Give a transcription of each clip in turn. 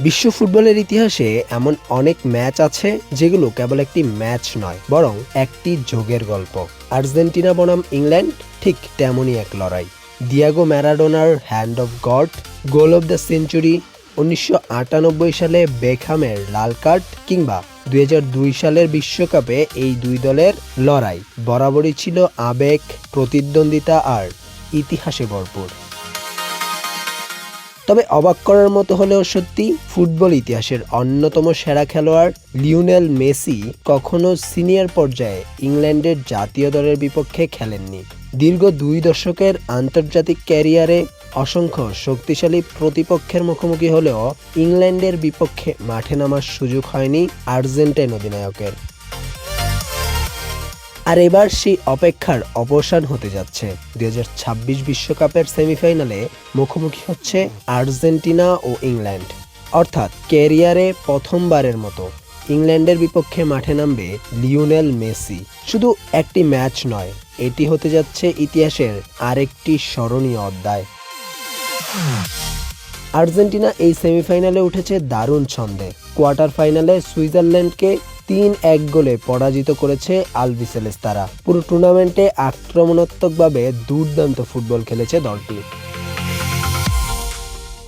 বিশ্ব ফুটবলের ইতিহাসে এমন অনেক ম্যাচ আছে যেগুলো কেবল একটি ম্যাচ নয়, বরং একটি যোগের গল্প। আর্জেন্টিনা বনাম ইংল্যান্ড ঠিক তেমনই এক লড়াই। দিয়াগো ম্যারাডোনার hand of god, goal of the century, 1998 সালে বেকহামের লাল কার্ড, কিংবা 2002 সালের বিশ্বকাপে এই দুই দলের লড়াই বরাবরই ছিল আবেগ, প্রতিদ্বন্দ্বিতা আর ইতিহাসে ভরপুর। তবে অবাক করার মতো হলেও সত্যি, ফুটবল ইতিহাসের অন্যতম সেরা খেলোয়াড় লিওনেল মেসি কখনো সিনিয়র পর্যায়ে ইংল্যান্ডের জাতীয় দলের বিপক্ষে খেলেননি। দীর্ঘ 2 দশকের আন্তর্জাতিক ক্যারিয়ারে অসংখ্য শক্তিশালী প্রতিপক্ষের মুখোমুখি হলেও ইংল্যান্ডের বিপক্ষে মাঠে নামার সুযোগ হয়নি আর্জেন্টাইন অধিনায়কের। আর এবার সেই অপেক্ষার অবসান হতে যাচ্ছে। 2026 বিশ্বকাপের সেমিফাইনালে মুখোমুখি হচ্ছে আর্জেন্টিনা ও ইংল্যান্ড। অর্থাৎ ক্যারিয়ারে প্রথমবারের মতো ইংল্যান্ডের বিপক্ষে মাঠে নামবে লিওনেল মেসি। শুধু একটি ম্যাচ নয়, এটি হতে যাচ্ছে ইতিহাসের আরেকটি স্মরণীয় অধ্যায়। আর্জেন্টিনা এই সেমিফাইনালে উঠেছে দারুণ ছন্দে। কোয়ার্টার ফাইনালে সুইজারল্যান্ডকে 3-1 গোলে পরাজিত করেছে আলবিসেলেস্তারা। পুরো টুর্নামেন্টে আক্রমণাত্মকভাবে দুর্দান্ত ফুটবল খেলেছে দলটি।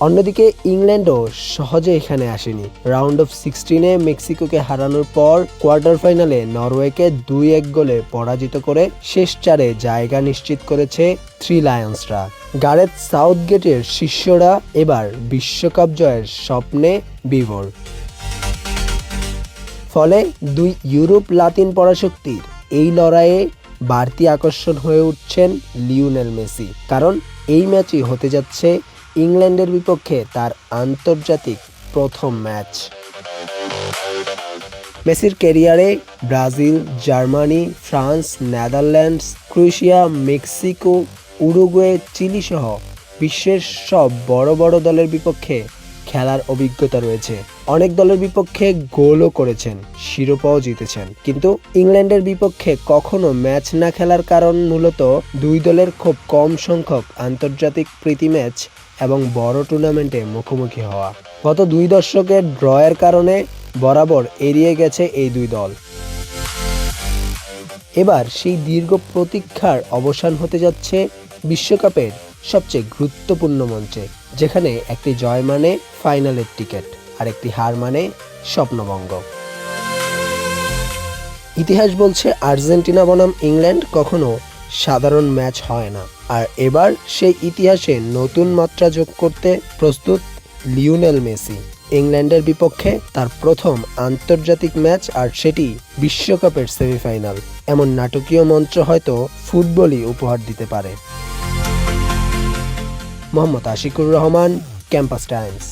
অন্যদিকে ইংল্যান্ডও সহজে এখানে আসেনি। রাউন্ড অফ 16-এ মেক্সিকোকে হারানোর পর কোয়ার্টার ফাইনালে নরওয়েকে 2-1 গোলে পরাজিত করে শেষ 4-এ জায়গা নিশ্চিত করেছে থ্রি লায়ন্সরা। গারেথ সাউথগেটের শিষ্যরা এবার বিশ্বকাপ জয়ের স্বপ্নে বিভোর। ফলে দুই ইউরোপ লাতিন পরাশক্তির এই লড়াইয়ে বাড়তি আকর্ষণ হয়ে উঠছেন লিওনেল মেসি। কারণ এই ম্যাচই হতে যাচ্ছে ইংল্যান্ডের বিপক্ষে তার আন্তর্জাতিক প্রথম ম্যাচ। মেসির ক্যারিয়ারে Brazil, Germany, France, Netherlands, Croatia, Mexico, Uruguay, Chile সহ বিশ্বের সব বড় বড় দলের বিপক্ষে খেলার অভিজ্ঞতা রয়েছে। অনেক দলের বিপক্ষে গোলও করেছেন, শিরোপাও জিতেছেন। কিন্তু ইংল্যান্ডের বিপক্ষে কখনো ম্যাচ না খেলার কারণ মূলত দুই দলের খুব কম সংখ্যক আন্তর্জাতিক প্রীতি ম্যাচ এবং বড় টুর্নামেন্টে মুখোমুখি হওয়া। গত 2 দশকের ড্রয়ের কারণে বরাবর এড়িয়ে গেছে এই দুই দল। এবার সেই দীর্ঘ প্রতীক্ষার অবসান হতে যাচ্ছে বিশ্বকাপের সবচেয়ে গুরুত্বপূর্ণ মঞ্চে, যেখানে একটি জয় মানে ফাইনালের টিকিট আর একটি হার মানে স্বপ্নভঙ্গ। ইতিহাস বলছে আর্জেন্টিনা বনাম ইংল্যান্ড কখনো সাধারণ ম্যাচ হয় না। আর এবার সেই ইতিহাসে নতুন মাত্রা যোগ করতে প্রস্তুত লিওনেল মেসি। ইংল্যান্ডের বিপক্ষে তার প্রথম আন্তর্জাতিক ম্যাচ, আর সেটি বিশ্বকাপের সেমিফাইনাল। এমন নাটকীয় মঞ্চ হয়তো ফুটবলই উপহার দিতে পারে। Mohammad Ashikur Rahman, campus Times.